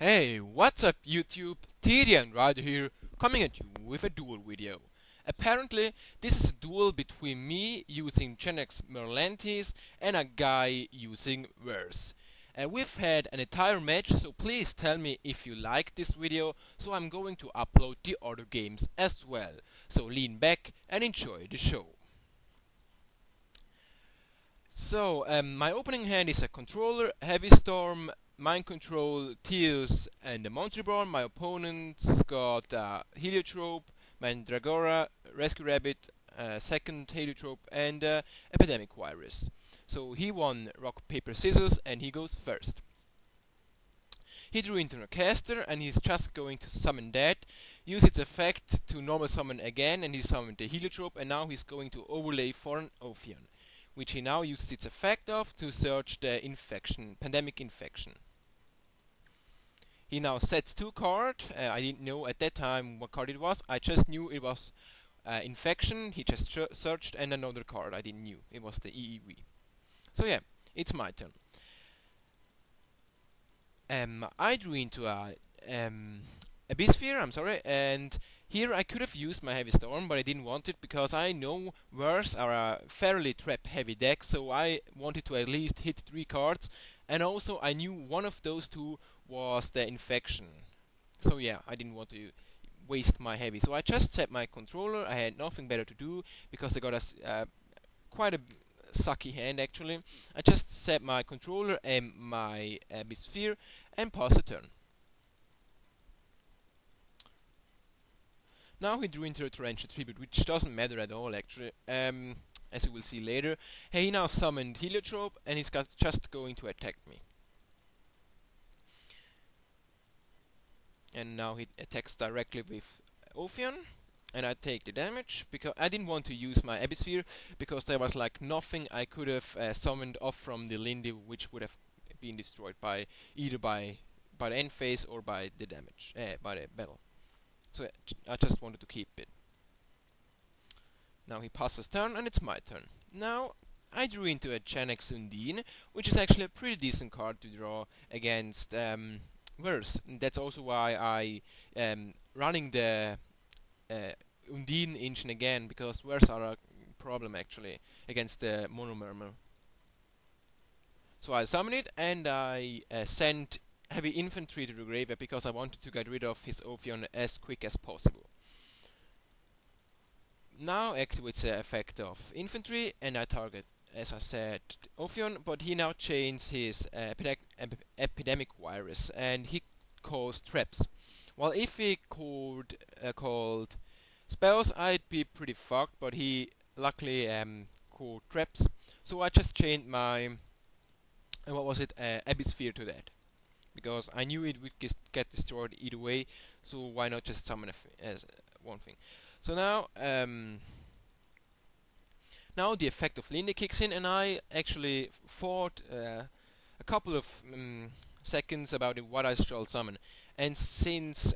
Hey, what's up YouTube? TDNRider here, coming at you with a duel video. Apparently, this is a duel between me using Genex-Mermail and a guy using Verz. We've had an entire match, so please tell me if you like this video, so I'm going to upload the other games as well. So lean back and enjoy the show. So, my opening hand is a controller, Heavy Storm, Mind Control, Tears, and the MonoMermail. My opponent's got Heliotrope, Mandragora, Rescue Rabbit, second Heliotrope, and Epidemic Virus. So he won Rock, Paper, Scissors, and he goes first. He drew into a caster, and he's just going to summon that, use its effect to normal summon again, and he summoned the Heliotrope, and now he's going to overlay for an Ophion, which he now uses its effect of to search the pandemic infection. He now sets two cards. I didn't know at that time what card it was. I just knew it was infection. He just searched, and another card I didn't knew. It was the EEV. So yeah, it's my turn. I drew into a Abysphere, I'm sorry, and here I could have used my Heavy Storm, but I didn't want it because I know Verz are a fairly trap-heavy deck, so I wanted to at least hit 3 cards, and also I knew one of those two was the Infection. So yeah, I didn't want to waste my Heavy, so I just set my controller. I had nothing better to do because I got quite a sucky hand actually. I just set my controller and my Abysphere and pass the turn. Now he drew into a Torrential Tribute, which doesn't matter at all actually, as you will see later. He now summoned Heliotrope, and he's just going to attack me. And now he attacks directly with Ophion, and I take the damage, because I didn't want to use my Abysphere, because there was like nothing I could have summoned off from the Lindy, which would have been destroyed by either by the end phase or by the damage, by the battle. So I just wanted to keep it. Now he passes turn, and it's my turn. Now I drew into a Genex-Undine, which is actually a pretty decent card to draw against Verz. That's also why I running the Undine engine again, because Verz are a problem actually against the MonoMermail. So I summon it, and I send Heavy Infantry to the graveyard because I wanted to get rid of his Ophion as quick as possible. Now activates the effect of Infantry, and I target, as I said, Ophion, but he now chains his Epidemic Virus, and he calls traps. Well, if he called spells, I'd be pretty fucked, but he luckily called traps, so I just chained my Abysphere to that, because I knew it would get destroyed either way, so why not just summon as one thing. So now now the effect of Lindy kicks in, and I actually thought a couple of seconds about what I shall summon. And since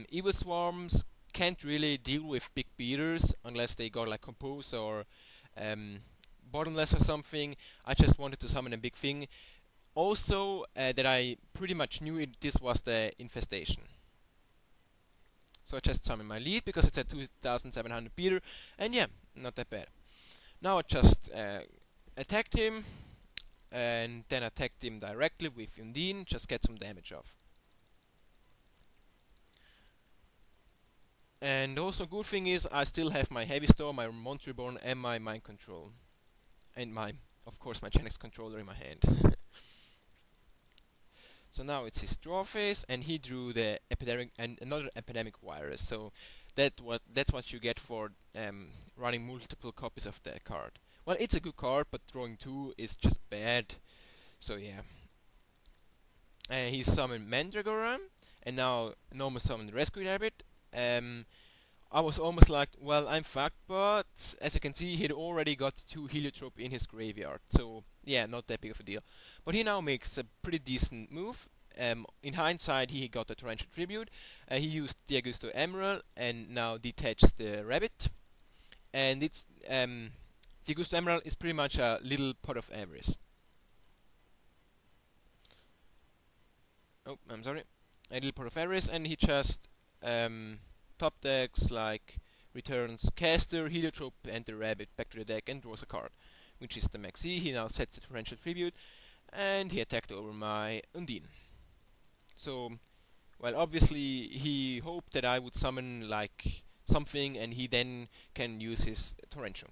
Evil Swarms can't really deal with big beaters unless they got like Compose or Bottomless or something, I just wanted to summon a big thing. Also, that I pretty much knew this was the Infestation. So I just summon my lead because it's a 2700 beater, and yeah, not that bad. Now I just attacked him, and then attacked him directly with Undine, just get some damage off. And also good thing is I still have my Heavy Storm, my Monster Reborn, and my Mind Control. And of course, my Genex controller in my hand. So now it's his draw phase, and he drew the epidemic and another Epidemic Virus. So that's what you get for running multiple copies of the card. Well, it's a good card, but drawing 2 is just bad. So yeah. He summoned Mandragora, and now normal summoned Rescue Rabbit. I was almost like, well, I'm fucked, but as you can see, he'd already got 2 Heliotrope in his graveyard, so yeah, not that big of a deal. But he now makes a pretty decent move. In hindsight, he got a Torrential Tribute. He used the Augusto Emerald and now detached the rabbit. And it's the Augusto Emerald is pretty much a little pot of avarice. Oh, I'm sorry. a little part of Verz, and he just top decks like returns caster, heliotrope, and the rabbit back to the deck and draws a card, which is the Maxi. He now sets the torrential tribute, and he attacked over my Undine. So, well, obviously he hoped that I would summon like something, and he then can use his torrential.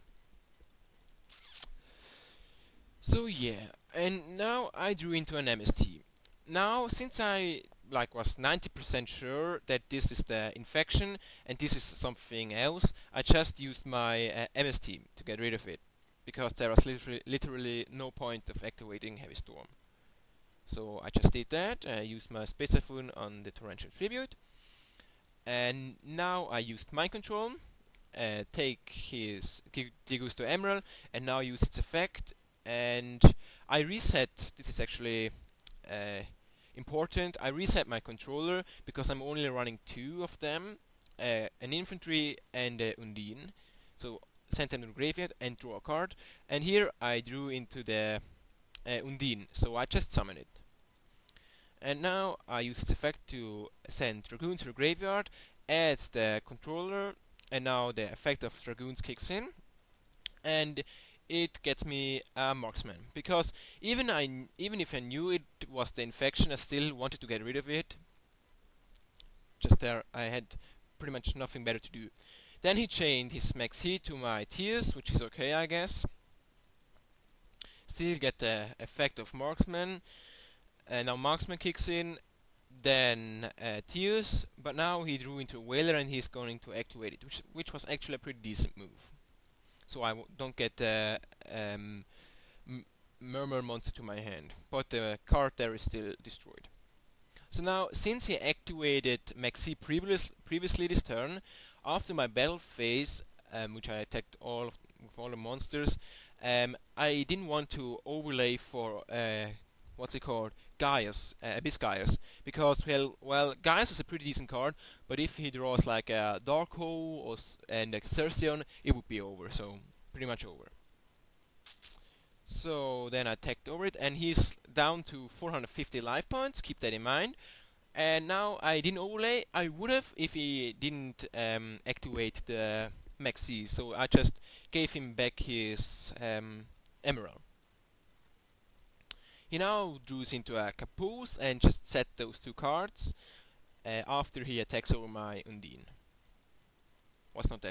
So yeah, and now I drew into an MST. Now, since I was 90% sure that this is the infection and this is something else, I just used my MST to get rid of it, because there was literally no point of activating Heavy Storm. So I just did that. I used my Space Typhoon on the Torrential Tribute, and now I used Mind Control, take his Digusto Emerald, and now use its effect, and I reset. This is actually important. I reset my controller because I'm only running two of them, an infantry and Undine. So send them to the graveyard and draw a card. And here I drew into the Undine, so I just summon it. And now I use its effect to send Dragoons to the graveyard, add the controller, and now the effect of Dragoons kicks in, and it gets me a Marksman. Because even if I knew it was the infection, I still wanted to get rid of it. Just there, I had pretty much nothing better to do. Then he chained his Maxi to my Tears, which is okay, I guess. Still get the effect of Marksman. And now Marksman kicks in, then Tears, but now he drew into a Whaler and he's going to activate it, which was actually a pretty decent move. So I don't get the Mermail monster to my hand, but the card there is still destroyed. So now, since he activated Maxi previously this turn, after my battle phase, which I attacked with all the monsters, I didn't want to overlay for what's it called? Gaius, Abyss Gaius, because well, Gaius is a pretty decent card, but if he draws like a Dark Hole and a Cerceon, it would be over. So pretty much over. So then I attacked over it, and he's down to 450 life points. Keep that in mind. And now I didn't overlay. I would have if he didn't activate the Maxi. So I just gave him back his Emerald. He now draws into a Caboose and just set those two cards after he attacks over my Undine. Wasn't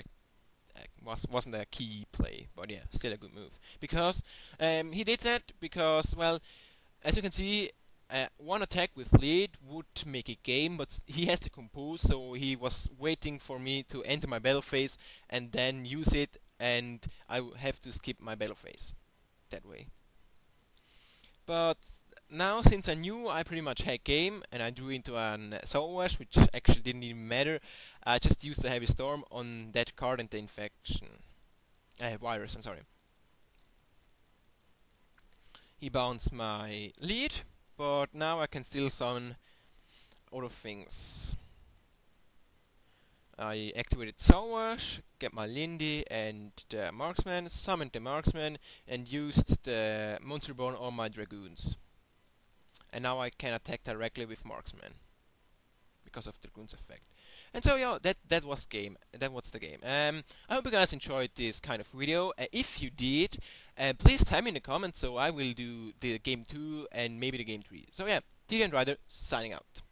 a key play, but yeah, still a good move. Because he did that because, well, as you can see, one attack with lead would make a game, but he has to compose, so he was waiting for me to enter my battle phase and then use it, and I have to skip my battle phase that way. But now, since I knew I pretty much had game, and I drew into an Soulwash, which actually didn't even matter, I just used the Heavy Storm on that card and the infection. Virus, I'm sorry. He bounced my lead, but now I can still summon other things. I activated Soulwash, get my Lindy and the Marksman, summoned the Marksman, and used the Monster Bone on my Dragoons. And now I can attack directly with Marksman because of Dragoon's effect. And so yeah, that was game. That was the game. I hope you guys enjoyed this kind of video. If you did, please tell me in the comments, so I will do the game 2 and maybe the game 3. So yeah, TDNRider signing out.